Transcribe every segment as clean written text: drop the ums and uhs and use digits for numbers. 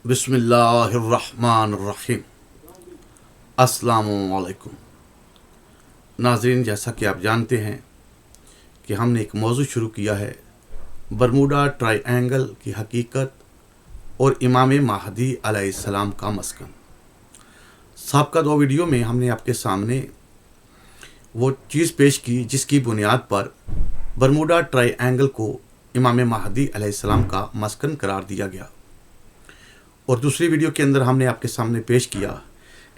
بسم اللہ الرحمن الرحیم۔ السلام علیکم ناظرین، جیسا کہ آپ جانتے ہیں کہ ہم نے ایک موضوع شروع کیا ہے، برموڈا ٹرائی اینگل کی حقیقت اور امام مہدی علیہ السلام کا مسکن۔ سابقہ 2 ویڈیو میں ہم نے آپ کے سامنے وہ چیز پیش کی جس کی بنیاد پر برموڈا ٹرائی اینگل کو امام مہدی علیہ السلام کا مسکن قرار دیا گیا، اور دوسری ویڈیو کے اندر ہم نے آپ کے سامنے پیش کیا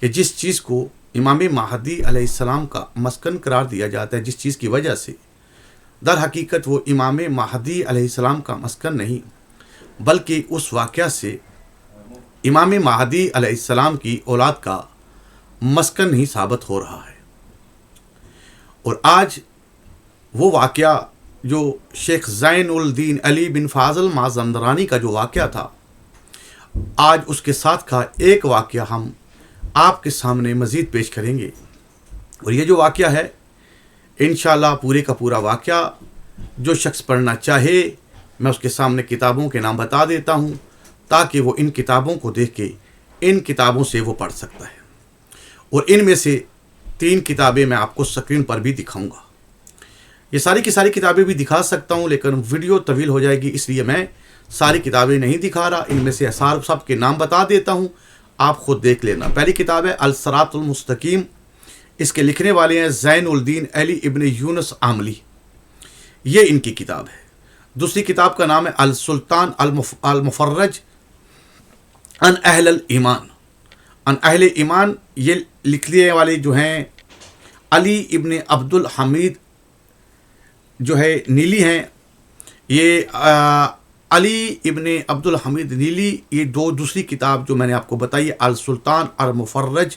کہ جس چیز کو امام مہدی علیہ السلام کا مسکن قرار دیا جاتا ہے، جس چیز کی وجہ سے در حقیقت وہ امام مہدی علیہ السلام کا مسکن نہیں بلکہ اس واقعہ سے امام مہدی علیہ السلام کی اولاد کا مسکن ہی ثابت ہو رہا ہے۔ اور آج وہ واقعہ جو شیخ زین الدین علی بن فاضل مازندرانی کا جو واقعہ تھا، آج اس کے ساتھ کا ایک واقعہ ہم آپ کے سامنے مزید پیش کریں گے، اور یہ جو واقعہ ہے انشاءاللہ پورے کا پورا واقعہ جو شخص پڑھنا چاہے میں اس کے سامنے کتابوں کے نام بتا دیتا ہوں تاکہ وہ ان کتابوں کو دیکھ کے ان کتابوں سے وہ پڑھ سکتا ہے، اور ان میں سے 3 کتابیں میں آپ کو سکرین پر بھی دکھاؤں گا۔ یہ ساری کی ساری کتابیں بھی دکھا سکتا ہوں لیکن ویڈیو طویل ہو جائے گی، اس لیے میں ساری کتابیں نہیں دکھا رہا، ان میں سے سب کے نام بتا دیتا ہوں، آپ خود دیکھ لینا۔ پہلی کتاب ہے الصراط المستقیم، اس کے لکھنے والے ہیں زین الدین علی ابن یونس عاملی، یہ ان کی کتاب ہے۔ دوسری کتاب کا نام ہے السلطان المفرج عن اہل الایمان، عن اہل ایمان، یہ لکھنے والے جو ہیں علی ابن عبد الحمید جو ہے نیلی ہیں، یہ علی ابن عبد الحمید نیلی، یہ دوسری کتاب جو میں نے آپ کو بتائی ہے السلطان المفرج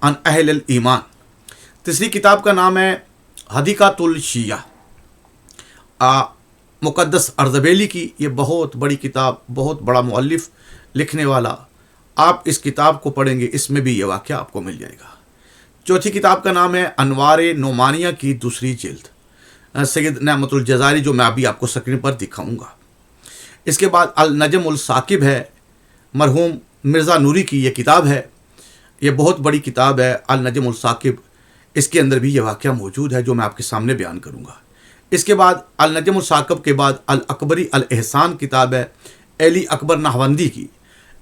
عن اہل الایمان۔ تیسری کتاب کا نام ہے حدیقۃ الشیعہ، مقدس اردبیلی کی، یہ بہت بڑی کتاب، بہت بڑا مؤلف لکھنے والا، آپ اس کتاب کو پڑھیں گے اس میں بھی یہ واقعہ آپ کو مل جائے گا۔ چوتھی کتاب کا نام ہے انوار نعمانیہ کی دوسری جلد، سید نعمت الجزائری، جو میں ابھی آپ کو سکرین پر دکھاؤں گا۔ اس کے بعد النجم الثاقب ہے، مرحوم مرزا نوری کی یہ کتاب ہے، یہ بہت بڑی کتاب ہے النجم الثاقب، اس کے اندر بھی یہ واقعہ موجود ہے جو میں آپ کے سامنے بیان کروں گا۔ اس کے بعد النجم الثاقب کے بعد الاکبری الاحسان کتاب ہے علی اکبر نہوندی کی،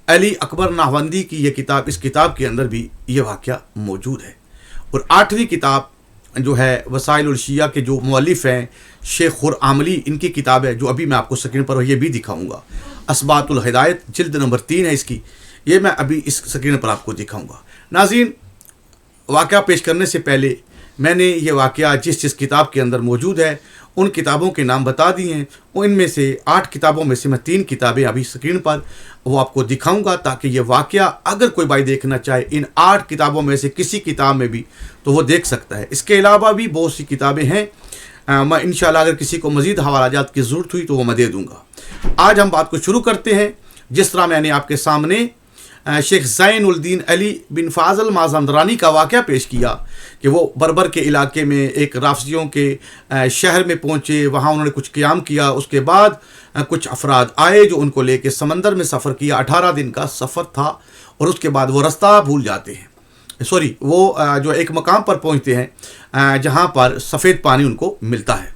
علی اکبر نہوندی کی یہ کتاب، اس کتاب کے اندر بھی یہ واقعہ موجود ہے۔ اور 8ویں کتاب جو ہے وسائل الشیعہ کے جو مؤلف ہیں شیخ خرعاملی، ان کی کتاب ہے جو ابھی میں آپ کو سکرین پر یہ بھی دکھاؤں گا، اثبات الہدایت، جلد نمبر 3 ہے اس کی، یہ میں ابھی اس سکرین پر آپ کو دکھاؤں گا۔ ناظرین، واقعہ پیش کرنے سے پہلے میں نے یہ واقعہ جس کتاب کے اندر موجود ہے ان کتابوں کے نام بتا دیے ہیں، ان میں سے 8 کتابوں میں سے میں 3 کتابیں ابھی سکرین پر وہ آپ کو دکھاؤں گا تاکہ یہ واقعہ اگر کوئی بھائی دیکھنا چاہے ان 8 کتابوں میں سے کسی کتاب میں بھی تو وہ دیکھ سکتا ہے۔ اس کے علاوہ بھی بہت سی کتابیں ہیں، میں انشاءاللہ اگر کسی کو مزید حوالہ جات کی ضرورت ہوئی تو وہ میں دے دوں گا۔ آج ہم بات کو شروع کرتے ہیں۔ جس طرح میں نے آپ کے سامنے شیخ زین الدین علی بن فاضل مازندرانی کا واقعہ پیش کیا کہ وہ بربر کے علاقے میں ایک رافضیوں کے شہر میں پہنچے، وہاں انہوں نے کچھ قیام کیا، اس کے بعد کچھ افراد آئے جو ان کو لے کے سمندر میں سفر کیا، 18 دن کا سفر تھا، اور اس کے بعد وہ رستہ بھول جاتے ہیں، وہ جو ایک مقام پر پہنچتے ہیں جہاں پر سفید پانی ان کو ملتا ہے،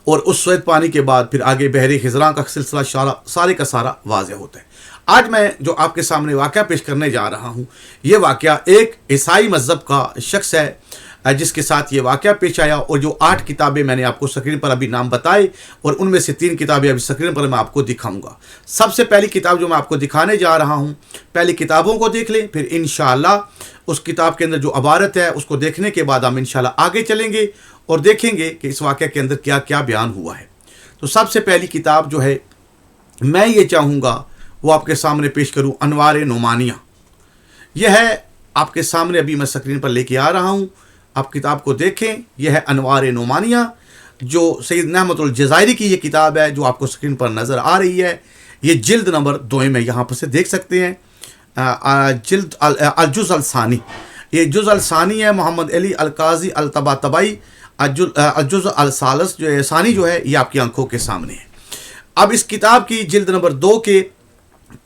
اور اس سفید پانی کے بعد پھر آگے بحر خزراں کا سلسلہ سارے کا سارا واضح ہوتا ہے۔ آج میں جو آپ کے سامنے واقعہ پیش کرنے جا رہا ہوں، یہ واقعہ ایک عیسائی مذہب کا شخص ہے جس کے ساتھ یہ واقعہ پیش آیا، اور جو 8 کتابیں میں نے آپ کو سکرین پر ابھی نام بتائے اور ان میں سے 3 کتابیں ابھی سکرین پر میں آپ کو دکھاؤں گا۔ سب سے پہلی کتاب جو میں آپ کو دکھانے جا رہا ہوں، پہلی کتابوں کو دیکھ لیں، پھر انشاءاللہ اس کتاب کے اندر جو عبارت ہے اس کو دیکھنے کے بعد ہم انشاءاللہ آگے چلیں گے اور دیکھیں گے کہ اس واقعہ کے اندر کیا کیا بیان ہوا ہے۔ تو سب سے پہلی کتاب جو ہے میں یہ چاہوں گا وہ آپ کے سامنے پیش کروں، انوار نعمانیہ، یہ ہے آپ کے سامنے ابھی میں سکرین پر لے کے آ رہا ہوں، آپ کتاب کو دیکھیں، یہ ہے انوار نعمانیہ جو سید نعمت الجزائری کی یہ کتاب ہے جو آپ کو سکرین پر نظر آ رہی ہے، یہ جلد نمبر 2 میں یہاں پر سے دیکھ سکتے ہیں، جلد الجز الثانی، یہ جز الثانی ہے، محمد علی القاضی الطباطبائی، الجز الثالث جو ہے ثانی جو ہے یہ آپ کی آنکھوں کے سامنے ہے۔ اب اس کتاب کی جلد نمبر 2 کے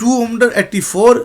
284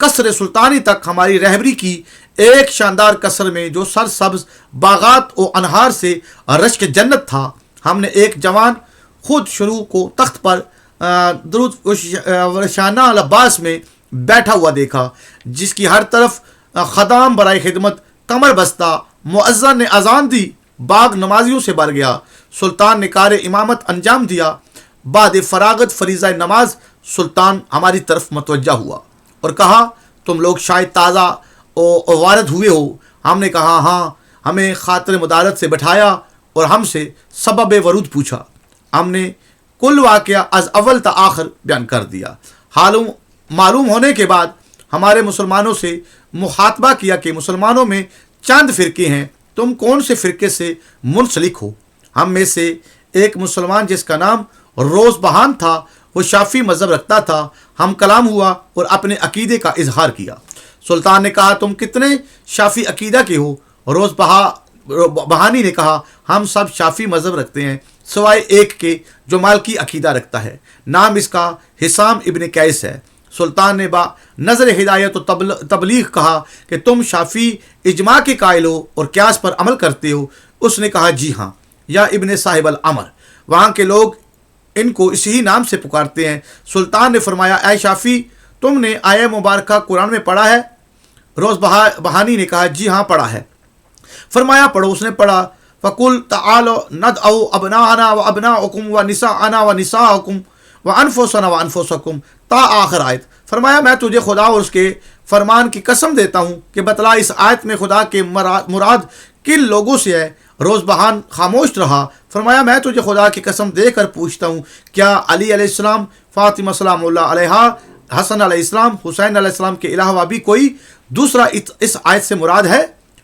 قصر سلطانی تک ہماری رہبری کی ایک شاندار قصر میں جو سرسبز باغات و انہار سے رشک جنت تھا، ہم نے ایک جوان خود شروع کو تخت پر درود شانہ لباس میں بیٹھا ہوا دیکھا، جس کی ہر طرف خدام برائے خدمت کمر بستہ، مؤذن نے اذان دی، باغ نمازیوں سے بھر گیا۔ سلطان نے کار امامت انجام دیا۔ بعد فراغت فریضہ نماز سلطان ہماری طرف متوجہ ہوا اور کہا، تم لوگ شاید تازہ وارد ہوئے ہو۔ ہم نے کہا ہاں۔ ہمیں خاطر مدارت سے بٹھایا اور ہم سے سبب ورود پوچھا۔ ہم نے کل واقعہ از اول تا آخر بیان کر دیا۔ معلوم ہونے کے بعد ہمارے مسلمانوں سے مخاطبہ کیا کہ مسلمانوں میں چند فرقے ہیں، تم کون سے فرقے سے منسلک ہو؟ ہم میں سے ایک مسلمان جس کا نام روز بہان تھا، وہ شافی مذہب رکھتا تھا۔ ہم کلام ہوا اور اپنے عقیدے کا اظہار کیا۔ سلطان نے کہا، تم کتنے شافی عقیدہ کے ہو؟ روز بہانی نے کہا، ہم سب شافی مذہب رکھتے ہیں سوائے ایک کے جو مالکی عقیدہ رکھتا ہے، نام اس کا حسام ابن قیس ہے۔ سلطان نے با نظر ہدایت و تبلیغ کہا کہ تم شافی اجماع کے قائل ہو اور قیاس پر عمل کرتے ہو؟ اس نے کہا، جی ہاں، یا ابن صاحب الامر، وہاں کے لوگ ان کو اسی نام سے پکارتے ہیں۔ سلطان نے فرمایا، اے شافی، تم نے آیہ مبارکہ قرآن میں پڑھا ہے؟ روز بہانی نے کہا، جی ہاں پڑھا ہے۔ فرمایا پڑھو۔ اس نے پڑھا، فَقُلْ تَعَالَوْا نَدْعُوا أَبْنَاءَنَا وَأَبْنَاءَكُمْ وَنِسَاءَنَا وَنِسَاءَكُمْ وَأَنفُسَنَا وَأَنفُسَكُمْ تا آخر آیت۔ فرمایا میں تجھے خدا اور اس کے فرمان کی قسم دیتا ہوں کہ بتلا اس آیت میں خدا کے مراد کن لوگوں سے ہے؟ روز بہان خاموش رہا۔ فرمایا میں تجھے خدا کی قسم دے کر پوچھتا ہوں، کیا علی علیہ السلام، فاطمہ سلام اللہ علیہا، حسن علیہ السلام، حسین علیہ السلام کے علاوہ بھی کوئی دوسرا اس آیت سے مراد ہے؟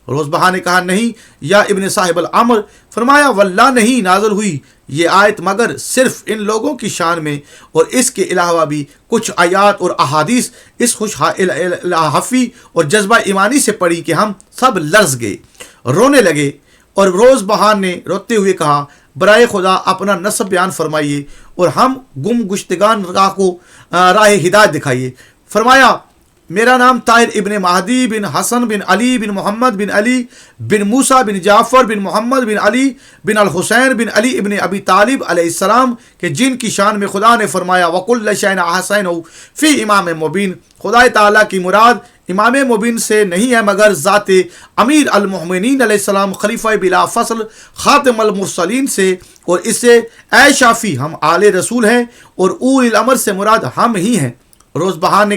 روز بہان نے کہا، نہیں، یا ابن صاحب الامر۔ فرمایا واللہ نہیں نازل ہوئی یہ آیت مگر صرف ان لوگوں کی شان میں، اور اس کے علاوہ بھی کچھ آیات اور احادیث اس خوشحافی اور جذبہ ایمانی سے پڑھی کہ ہم سب لرز گئے، رونے لگے۔ اور روز بہان نے روتے ہوئے کہا، برائے خدا اپنا نسب بیان فرمائیے اور ہم گم گشتگان راہ ہدایت دکھائیے۔ فرمایا، میرا نام طاہر ابن مہدی بن حسن بن علی بن محمد بن علی بن موسیٰ بن جعفر بن محمد بن علی بن الحسین بن علی ابن ابی طالب علیہ السلام کہ جن کی شان میں خدا نے فرمایا وَكُلَّ شَيْءٍ أَحْصَيْنَهُ فِي امام مبین۔ خدا تعالیٰ کی مراد امام مبین سے نہیں ہے مگر ذات امیر المؤمنین علیہ السلام، خلیفہ بلا فصل، خاتم المرسلین سے، اور اس سے اے شافی ہم آل رسول ہیں اور اول الامر سے مراد ہم ہی ہیں۔ روز بہان نے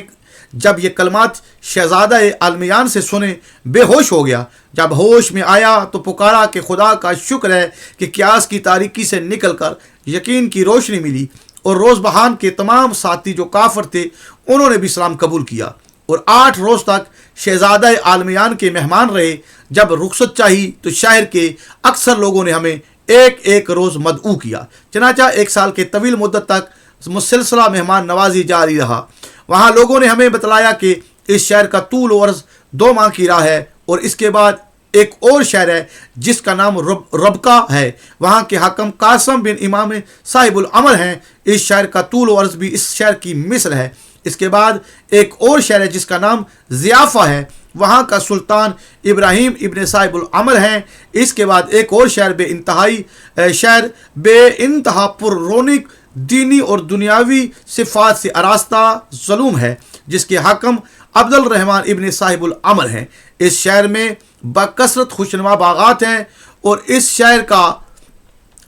جب یہ کلمات شہزادہ عالمیان سے سنے بے ہوش ہو گیا۔ جب ہوش میں آیا تو پکارا کہ خدا کا شکر ہے کہ قیاس کی تاریکی سے نکل کر یقین کی روشنی ملی۔ اور روز بہان کے تمام ساتھی جو کافر تھے انہوں نے بھی اسلام قبول کیا اور 8 روز تک شہزادہ عالمیان کے مہمان رہے۔ جب رخصت چاہی تو شہر کے اکثر لوگوں نے ہمیں ایک روز مدعو کیا، چنانچہ 1 سال کے طویل مدت تک مسلسلہ مہمان نوازی جاری رہا۔ وہاں لوگوں نے ہمیں بتلایا کہ اس شہر کا طول و عرض 2 ماہ کی راہ ہے، اور اس کے بعد ایک اور شہر ہے جس کا نام ربکہ ہے، وہاں کے حاکم قاسم بن امام صاحب الامر ہیں۔ اس شہر کا طول و عرض بھی اس شہر کی مثل ہے۔ اس کے بعد ایک اور شہر ہے جس کا نام ضیافہ ہے، وہاں کا سلطان ابراہیم ابن صاحب الامر ہیں۔ اس کے بعد ایک اور شہر بے انتہا پر رونق دینی اور دنیاوی صفات سے آراستہ ظلم ہے، جس کے حاکم عبد الرحمن ابن صاحب الامر ہیں۔ اس شہر میں بکثرت خوشنما باغات ہیں، اور اس شہر کا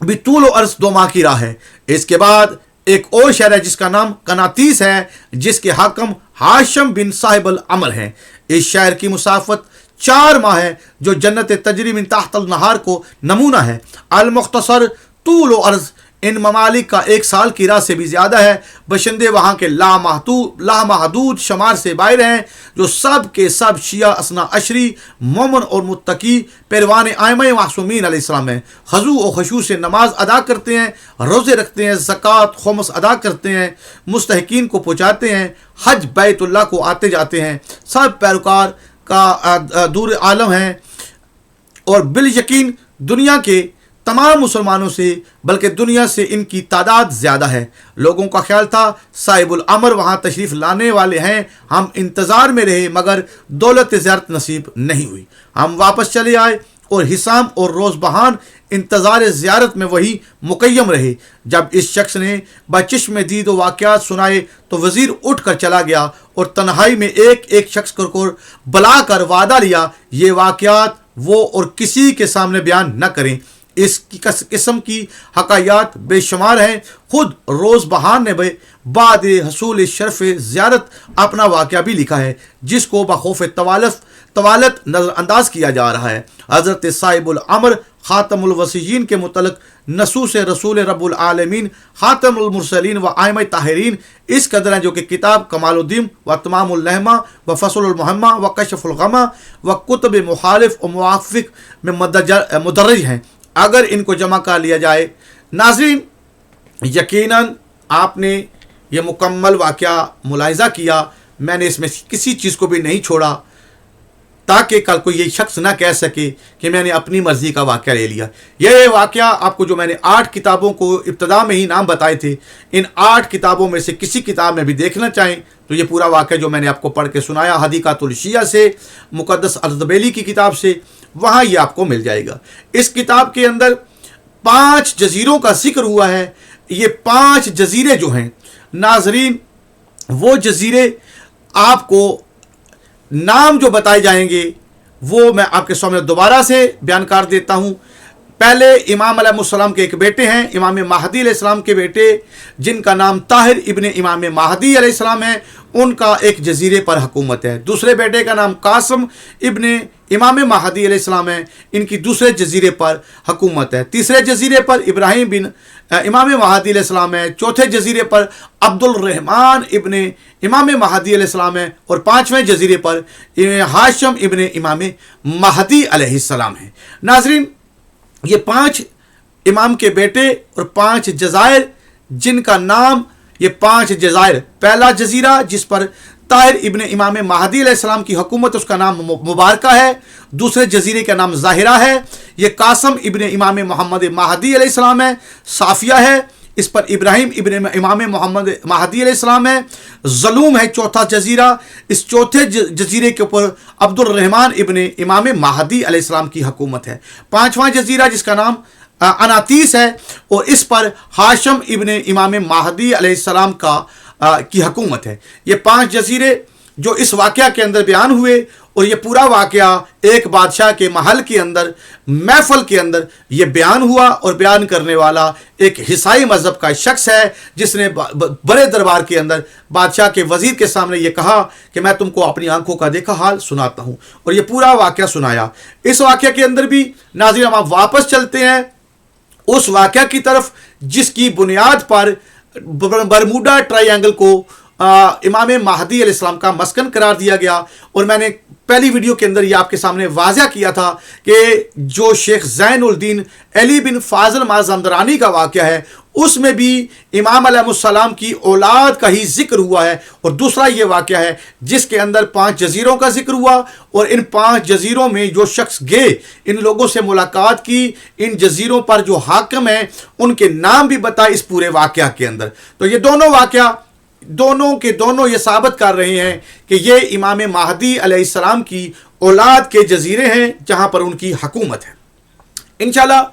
بھی طول و عرض 2 ماہ کی راہ ہے۔ اس کے بعد ایک اور شہر ہے جس کا نام قناطیس ہے، جس کے حاکم ہاشم بن صاحب الامر ہیں۔ اس شہر کی مسافت 4 ماہ ہے، جو جنت تجری من تحت النہار کو نمونہ ہے۔ المختصر طول و عرض ان ممالک کا 1 سال کی راہ سے بھی زیادہ ہے۔ باشندے وہاں کے لامحدود شمار سے باہر ہیں، جو سب کے سب شیعہ اثنا عشری، مومن اور متقی پیروان ائمہ معصومین علیہ السلام ہیں۔ خضوع و خشوع سے نماز ادا کرتے ہیں، روزے رکھتے ہیں، زکوٰۃ خمس ادا کرتے ہیں، مستحقین کو پہنچاتے ہیں، حج بیت اللہ کو آتے جاتے ہیں، سب پیروکار کا دور عالم ہیں، اور بالیقین دنیا کے تمام مسلمانوں سے بلکہ دنیا سے ان کی تعداد زیادہ ہے۔ لوگوں کا خیال تھا صاحب الامر وہاں تشریف لانے والے ہیں، ہم انتظار میں رہے مگر دولت زیارت نصیب نہیں ہوئی۔ ہم واپس چلے آئے اور حسام اور روز بہان انتظار زیارت میں وہی مقیم رہے۔ جب اس شخص نے بچشم دید و واقعات سنائے تو وزیر اٹھ کر چلا گیا اور تنہائی میں ایک ایک شخص کو بلا کر وعدہ لیا یہ واقعات وہ اور کسی کے سامنے بیان نہ کریں۔ اس قسم کی حکایات بے شمار ہیں۔ خود روز بہان نے بعد حصول شرف زیارت اپنا واقعہ بھی لکھا ہے جس کو بخوف طوالت نظر انداز کیا جا رہا ہے۔ حضرت صاحب الامر خاتم الوصیین کے متعلق نصوص رسول رب العالمین خاتم المرسلین و ائمہ طاہرین اس قدر ہیں جو کہ کتاب کمال الدین و تمام النہمہ و فصل المحمہ و کشف الغمہ و کتب مخالف و موافق میں مدرج ہیں اگر ان کو جمع کر لیا جائے۔ ناظرین، یقیناً آپ نے یہ مکمل واقعہ ملاحظہ کیا، میں نے اس میں کسی چیز کو بھی نہیں چھوڑا تاکہ کل کو یہ شخص نہ کہہ سکے کہ میں نے اپنی مرضی کا واقعہ لے لیا۔ یہ واقعہ آپ کو جو میں نے 8 کتابوں کو ابتدا میں ہی نام بتائے تھے، ان 8 کتابوں میں سے کسی کتاب میں بھی دیکھنا چاہیں تو یہ پورا واقعہ جو میں نے آپ کو پڑھ کے سنایا حدیقۃ الشیعہ سے، مقدس اردبیلی کی کتاب سے، وہاں یہ آپ کو مل جائے گا۔ اس کتاب کے اندر 5 جزیروں کا ذکر ہوا ہے۔ یہ 5 جزیرے جو ہیں ناظرین، وہ جزیرے آپ کو نام جو بتائے جائیں گے وہ میں آپ کے سامنے دوبارہ سے بیان کر دیتا ہوں۔ پہلے امام علیہ السلام کے ایک بیٹے ہیں، امام مہدی علیہ السلام کے بیٹے جن کا نام طاہر ابن امام مہدی علیہ السلام ہے، ان کا ایک جزیرے پر حکومت ہے۔ دوسرے بیٹے کا نام قاسم ابن امام مہدی علیہ السلام ہے، ان کی دوسرے جزیرے پر حکومت ہے۔ تیسرے جزیرے پر ابراہیم بن امام مہدی علیہ السلام ہے۔ چوتھے جزیرے پر عبد الرحمن ابن امام مہدی علیہ السلام ہے، اور 5ویں جزیرے پر ہاشم ابن امام مہدی علیہ السلام ہے۔ ناظرین، یہ 5 امام کے بیٹے اور 5 جزائر جن کا نام، یہ 5 جزائر، پہلا جزیرہ جس پر طاہر ابن امام مہدی علیہ السلام کی حکومت، اس کا نام مبارکہ ہے۔ دوسرے جزیرے کا نام ظاہرہ ہے، یہ قاسم ابن امام محمد مہدی علیہ السلام ہے۔ صافیہ ہے، اس پر ابراہیم ابن امام محمد مہدی علیہ السلام ہے۔ ظلوم ہے چوتھا جزیرہ، اس چوتھے جزیرے کے اوپر عبد الرحمن ابن امام مہدی علیہ السلام کی حکومت ہے۔ 5واں جزیرہ جس کا نام اناتیس ہے، اور اس پر ہاشم ابن امام مہدی علیہ السلام کی حکومت ہے۔ یہ 5 جزیرے جو اس واقعہ کے اندر بیان ہوئے، اور یہ پورا واقعہ ایک بادشاہ کے محل کے اندر، محفل کے اندر یہ بیان ہوا، اور بیان کرنے والا ایک عیسائی مذہب کا شخص ہے جس نے بڑے دربار کے اندر بادشاہ کے وزیر کے سامنے یہ کہا کہ میں تم کو اپنی آنکھوں کا دیکھا حال سناتا ہوں، اور یہ پورا واقعہ سنایا۔ اس واقعہ کے اندر بھی ناظرین ہم آپ واپس چلتے ہیں اس واقعہ کی طرف جس کی بنیاد پر برموڈا ٹرائی اینگل کو امام مہدی علیہ السلام کا مسکن قرار دیا گیا، اور میں نے پہلی ویڈیو کے اندر یہ آپ کے سامنے واضح کیا تھا کہ جو شیخ زین الدین علی بن فاضل مازندرانی کا واقعہ ہے اس میں بھی امام علیہ السلام کی اولاد کا ہی ذکر ہوا ہے، اور دوسرا یہ واقعہ ہے جس کے اندر 5 جزیروں کا ذکر ہوا، اور ان 5 جزیروں میں جو شخص گئے، ان لوگوں سے ملاقات کی، ان جزیروں پر جو حاکم ہیں ان کے نام بھی بتائے اس پورے واقعہ کے اندر۔ تو یہ دونوں واقعہ دونوں کے دونوں یہ ثابت کر رہے ہیں کہ یہ امام مہدی علیہ السلام کی اولاد کے جزیرے ہیں جہاں پر ان کی حکومت ہے۔ انشاءاللہ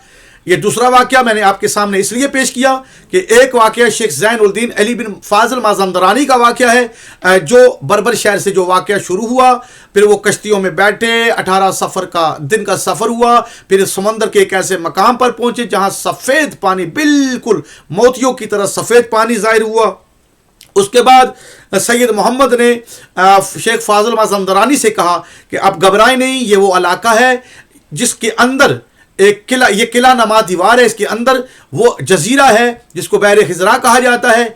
یہ دوسرا واقعہ میں نے آپ کے سامنے اس لیے پیش کیا کہ ایک واقعہ شیخ زین الدین علی بن فاضل مازندرانی کا واقعہ ہے جو بربر شہر سے جو واقعہ شروع ہوا، پھر وہ کشتیوں میں بیٹھے، 18 دن کا سفر ہوا، پھر سمندر کے ایک ایسے مقام پر پہنچے جہاں سفید پانی، بالکل موتیوں کی طرح سفید پانی ظاہر ہوا۔ اس کے بعد سید محمد نے شیخ فاضل مازندرانی سے کہا کہ اب گھبرائیں نہیں، یہ وہ علاقہ ہے جس کے اندر ایک قلعہ، یہ قلعہ نما دیوار ہے، اس کے اندر وہ جزیرہ ہے جس کو بحر خضرا کہا جاتا ہے،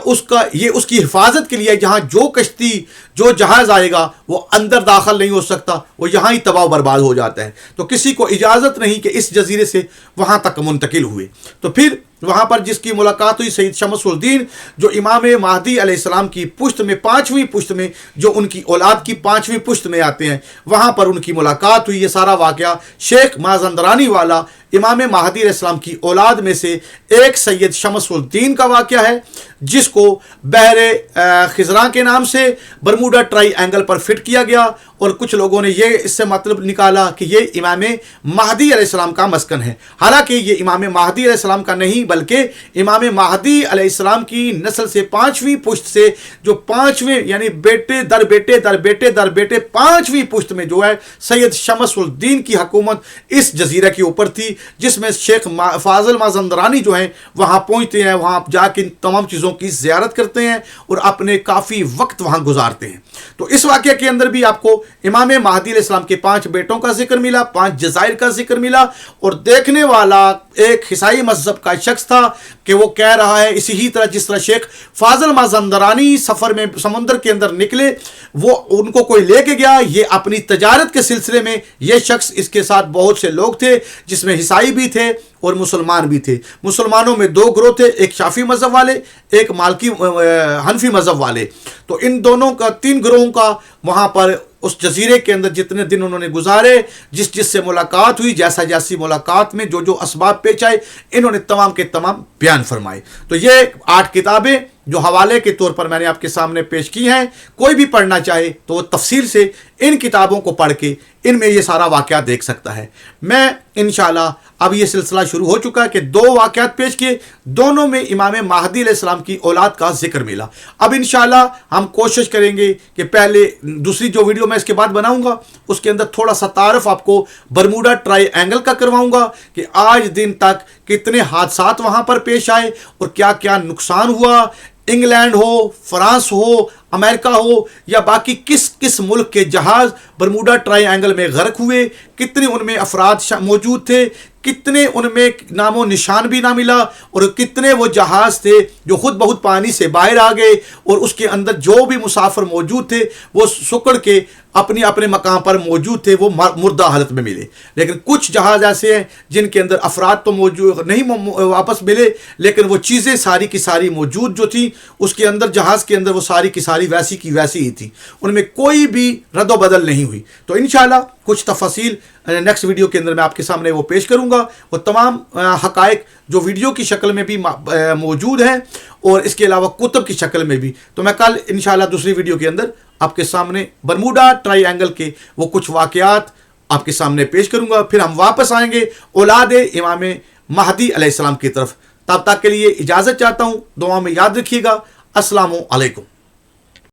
اس کی حفاظت کے لیے جہاں جو کشتی جو جہاز آئے گا وہ اندر داخل نہیں ہو سکتا، وہ یہاں ہی تباہ و برباد ہو جاتا ہے، تو کسی کو اجازت نہیں کہ اس جزیرے سے وہاں تک منتقل ہوئے۔ تو پھر وہاں پر جس کی ملاقات ہوئی سید شمس الدین جو امام مہدی علیہ السلام کی پشت میں 5ویں پشت میں، جو ان کی اولاد کی 5ویں پشت میں آتے ہیں، وہاں پر ان کی ملاقات ہوئی۔ یہ سارا واقعہ شیخ مازندرانی والا امام مہدی علیہ السلام کی اولاد میں سے ایک سید شمس الدین کا واقعہ ہے، جس کو بحر خزراں کے نام سے برموڈا ٹرائی اینگل پر فٹ کیا گیا، اور کچھ لوگوں نے یہ اس سے مطلب نکالا کہ یہ امام مہدی علیہ السلام کا مسکن ہے، حالانکہ یہ امام مہدی علیہ السلام کا نہیں، بلکہ امام مہدی علیہ السلام کی نسل سے پانچویں پشت سے جو پانچویں یعنی بیٹے در بیٹے در بیٹے در بیٹے پانچویں پشت میں جو ہے سید شمس الدین کی حکومت اس جزیرہ کے اوپر تھی، جس میں شیخ فاضل مازندرانی جو ہیں وہاں پہنچتے ہیں، وہاں جا کے تمام چیزوں کی زیارت کرتے ہیں اور اپنے کافی وقت وہاں گزارتے ہیں۔ تو اس واقعے کے اندر بھی آپ کو امام مہدی علیہ السلام کے 5 بیٹوں کا ذکر ملا، 5 جزائر کا ذکر ملا، اور دیکھنے والا ایک عیسائی مذہب کا شخص تھا کہ وہ کہہ رہا ہے اسی طرح جس طرح شیخ فاضل مازندرانی سفر میں سمندر کے اندر نکلے، وہ ان کو کوئی لے کے گیا، یہ اپنی تجارت کے سلسلے میں یہ شخص، اس کے ساتھ بہت سے لوگ تھے جس میں عیسائی بھی تھے اور مسلمان بھی تھے۔ مسلمانوں میں 2 گروہ تھے، ایک شافعی مذہب والے، ایک مالکی حنفی مذہب والے۔ تو ان دونوں کا 3 گروہوں کا وہاں پر اس جزیرے کے اندر جتنے دن انہوں نے گزارے، جس سے ملاقات ہوئی، جیسی ملاقات میں جو اسباب پیش آئے، انہوں نے تمام کے تمام بیان فرمائے۔ تو یہ 8 کتابیں جو حوالے کے طور پر میں نے آپ کے سامنے پیش کی ہیں، کوئی بھی پڑھنا چاہے تو وہ تفصیل سے ان کتابوں کو پڑھ کے ان میں یہ سارا واقعہ دیکھ سکتا ہے۔ میں انشاءاللہ اب یہ سلسلہ شروع ہو چکا ہے کہ 2 واقعات پیش کیے، دونوں میں امام مہدی علیہ السلام کی اولاد کا ذکر ملا۔ اب انشاءاللہ ہم کوشش کریں گے کہ پہلے دوسری جو ویڈیو میں اس کے بعد بناؤں گا اس کے اندر تھوڑا سا تعارف آپ کو برموڈا ٹرائی اینگل کا کرواؤں گا کہ آج دن تک کتنے حادثات وہاں پر پیش آئے اور کیا کیا نقصان ہوا، انگلینڈ ہو، فرانس ہو، امریکہ ہو یا باقی کس ملک کے جہاز برموڈا ٹرائی اینگل میں غرق ہوئے، کتنے ان میں افراد موجود تھے، کتنے ان میں نام و نشان بھی نہ ملا، اور کتنے وہ جہاز تھے جو خود بخود پانی سے باہر آ گئے، اور اس کے اندر جو بھی مسافر موجود تھے وہ سکڑ کے اپنے مقام پر موجود تھے، وہ مردہ حالت میں ملے۔ لیکن کچھ جہاز ایسے ہیں جن کے اندر افراد تو موجود نہیں واپس ملے، لیکن وہ چیزیں ساری کی ساری موجود جو تھیں اس کے اندر، جہاز کے اندر، وہ ساری کی ساری ویسی کی ویسی ہی تھی، ان میں کوئی بھی رد و بدل نہیں ہوئی۔ تو انشاءاللہ کچھ تفاصیل نیکسٹ ویڈیو کے اندر میں آپ کے سامنے وہ پیش کروں گا، وہ تمام حقائق جو ویڈیو کی شکل میں بھی موجود ہیں اور اس کے علاوہ کتب کی شکل میں بھی۔ تو میں کل انشاءاللہ دوسری ویڈیو کے اندر آپ کے سامنے برموڈا ٹرائی اینگل کے وہ کچھ واقعات آپ کے سامنے پیش کروں گا، پھر ہم واپس آئیں گے اولاد امام مہدی علیہ السلام کی طرف۔ تب تک کے لیے اجازت چاہتا ہوں، دعا میں یاد رکھیے گا۔ السلام علیکم۔